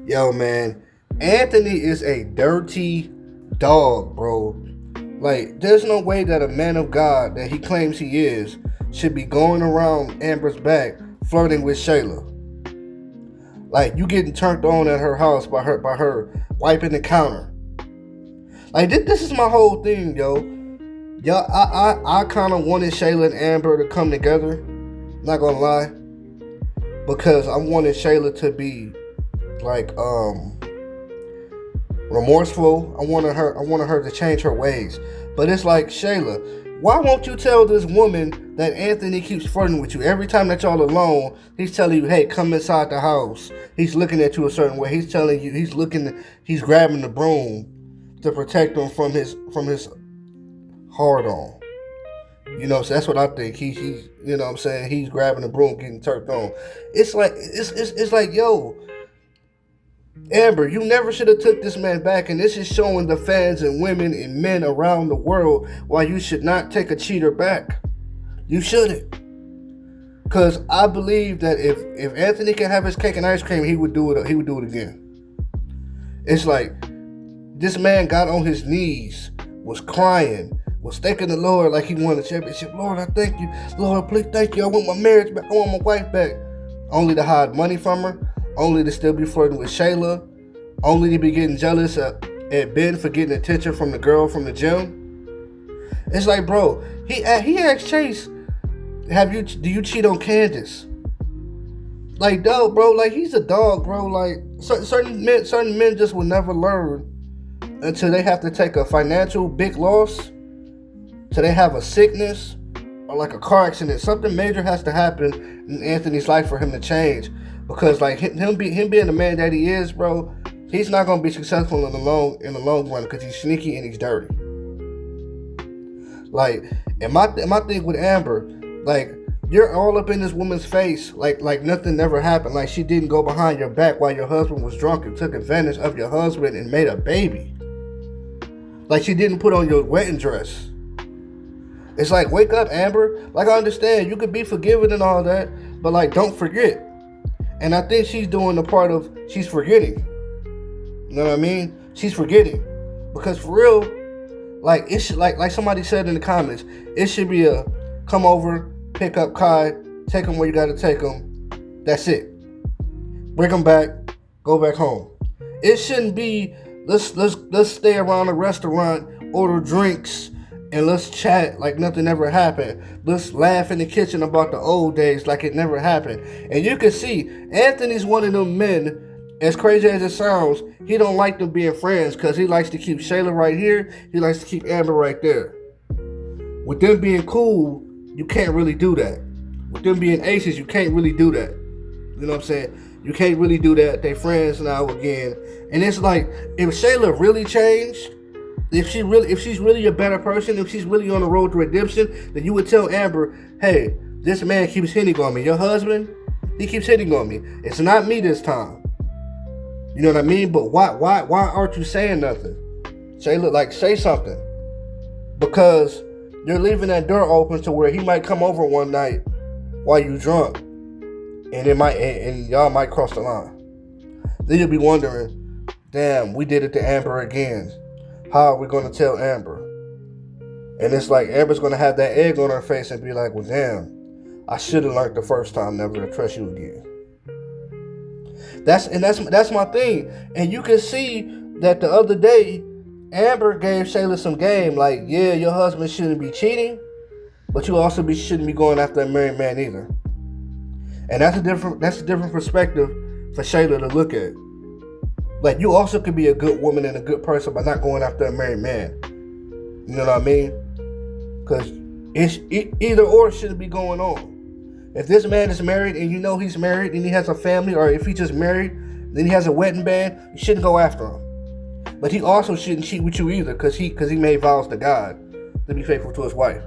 Yo, man, Anthony is a dirty dog, bro. Like, there's no way that a man of God that he claims he is should be going around Amber's back flirting with Shayla. Like, you getting turned on at her house by her wiping the counter. Like, this is my whole thing, yo. Yo, I kind of wanted Shayla and Amber to come together. Not gonna lie, because I wanted Shayla to be like remorseful. I wanted her to change her ways. But it's like, Shayla, why won't you tell this woman that Anthony keeps flirting with you? Every time that y'all alone, he's telling you, hey, come inside the house. He's looking at you a certain way. He's telling you, he's grabbing the broom to protect him from his hard on. So that's what I think. He's what I'm saying, he's grabbing the broom, getting turned on. It's like, yo, Amber, you never should have took this man back, and this is showing the fans and women and men around the world why you should not take a cheater back. You shouldn't. Cause I believe that if Anthony can have his cake and ice cream, he would do it. He would do it again. It's like this man got on his knees, was crying, was thanking the Lord like he won a championship. Lord, I thank you. Lord, please thank you. I want my marriage back. I want my wife back. Only to hide money from her. Only to still be flirting with Shayla. Only to be getting jealous at Ben for getting attention from the girl from the gym. It's like, bro, he asked Chase, do you cheat on Candace? Like, dog, bro, like, he's a dog, bro. Like, certain men just will never learn until they have to take a financial big loss, till they have a sickness or like a car accident. Something major has to happen in Anthony's life for him to change. Because like him being the man that he is, bro, he's not gonna be successful in the long run because he's sneaky and he's dirty. Like, and my thing with Amber, like, you're all up in this woman's face like nothing ever happened. Like, she didn't go behind your back while your husband was drunk and took advantage of your husband and made a baby. Like, she didn't put on your wedding dress. It's like, wake up, Amber. Like, I understand you could be forgiven and all that, but like, don't forget. And I think she's doing the part of she's forgetting. You know what I mean? She's forgetting. Because for real, like, it should, like somebody said in the comments, it should be a come over, pick up Kai, take him where you gotta take him. That's it. Bring him back, go back home. It shouldn't be let's stay around the restaurant, order drinks, and let's chat like nothing ever happened. Let's laugh in the kitchen about the old days like it never happened. And you can see Anthony's one of them men, as crazy as it sounds, he don't like them being friends because he likes to keep Shayla right here. He likes to keep Amber right there. With them being cool, you can't really do that. With them being aces, you can't really do that. You know what I'm saying? You can't really do that. They friends now again. And it's like, if Shayla really changed, if she's really a better person, if she's really on the road to redemption, then you would tell Amber, hey, this man keeps hitting on me. Your husband, he keeps hitting on me. It's not me this time. You know what I mean? But why aren't you saying nothing? Shayla, like, say something. Because you're leaving that door open to where he might come over one night while you drunk. And and y'all might cross the line. Then you'll be wondering, damn, we did it to Amber again. How are we going to tell Amber? And it's like Amber's going to have that egg on her face and be like, well, damn, I should have learned the first time never to trust you again. That's my thing. And you can see that the other day, Amber gave Shayla some game. Like, yeah, your husband shouldn't be cheating, but you also shouldn't be going after a married man either. And that's a different perspective for Shayla to look at. Like, you also could be a good woman and a good person by not going after a married man. You know what I mean? Because either or shouldn't be going on. If this man is married and you know he's married and he has a family, or if he's just married, then he has a wedding band, you shouldn't go after him. But he also shouldn't cheat with you either, because he made vows to God to be faithful to his wife.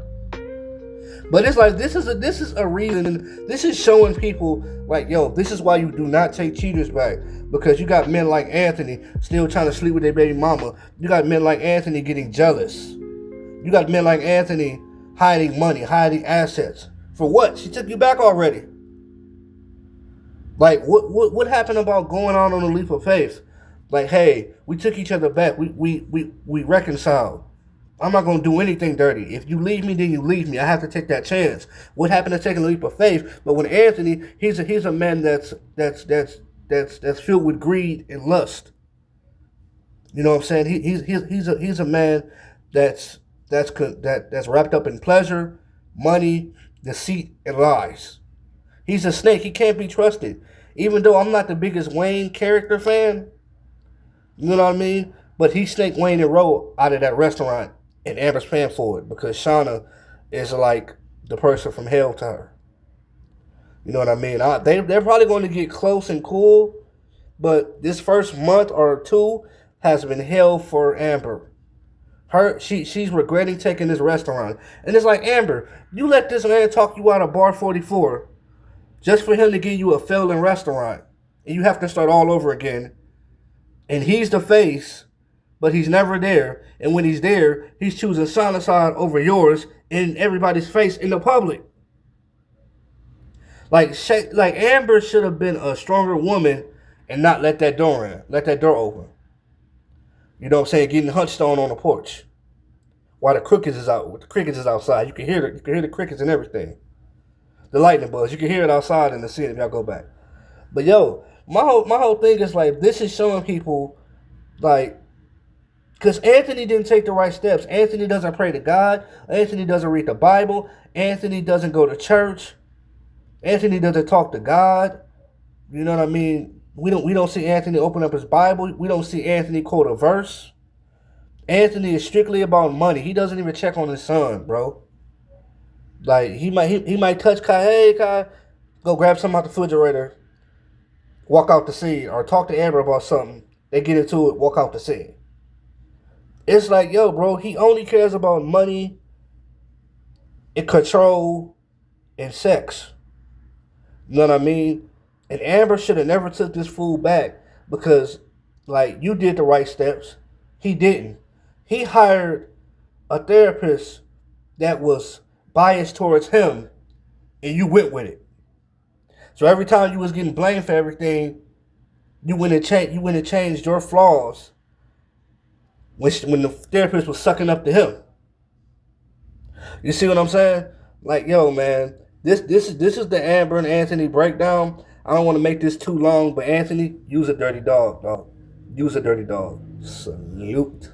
But it's like, this is a reason. This is showing people like, yo, this is why you do not take cheaters back. Because you got men like Anthony still trying to sleep with their baby mama. You got men like Anthony getting jealous. You got men like Anthony hiding money, hiding assets. For what? She took you back already. Like, what happened about going out on a leap of faith? Like, hey, we took each other back. We reconciled. I'm not gonna do anything dirty. If you leave me, then you leave me. I have to take that chance. What happened to taking a leap of faith? But when Anthony, he's a man that's filled with greed and lust. You know what I'm saying? He's a man that's that's wrapped up in pleasure, money, deceit, and lies. He's a snake. He can't be trusted. Even though I'm not the biggest Wayne character fan, you know what I mean? But he snaked Wayne and Roe out of that restaurant, and Amber's paying for it because Shauna is like the person from hell to her. You know what I mean? They're probably going to get close and cool, but this first month or two has been hell for Amber. She's regretting taking this restaurant, and it's like, Amber, you let this man talk you out of Bar 44 just for him to give you a failing restaurant, and you have to start all over again. And he's the face, but he's never there. And when he's there, he's choosing Shauna's over yours in everybody's face in the public. Like Amber should have been a stronger woman and not let that door in, let that door open. You know what I'm saying? Getting hunched on the porch while the crickets is out. The crickets is outside. You can hear the crickets and everything. The lightning buzz. You can hear it outside in the scene if y'all go back. But yo, my whole thing is like, this is showing people like, because Anthony didn't take the right steps. Anthony doesn't pray to God. Anthony doesn't read the Bible. Anthony doesn't go to church. Anthony doesn't talk to God. You know what I mean? We don't see Anthony open up his Bible. We don't see Anthony quote a verse. Anthony is strictly about money. He doesn't even check on his son, bro. Like he might touch Kai. Hey Kai, go grab something out the refrigerator. Walk out the scene or talk to Amber about something. They get into it. Walk out the scene. It's like, yo, bro, he only cares about money and control and sex. You know what I mean? And Amber should have never took this fool back because, like, you did the right steps. He didn't. He hired a therapist that was biased towards him, and you went with it. So every time you was getting blamed for everything, you went and changed your flaws when the therapist was sucking up to him. You see what I'm saying? Like, yo, man, this is the Amber and Anthony breakdown. I don't want to make this too long, but Anthony, use a dirty dog, dog. Use a dirty dog. Salute.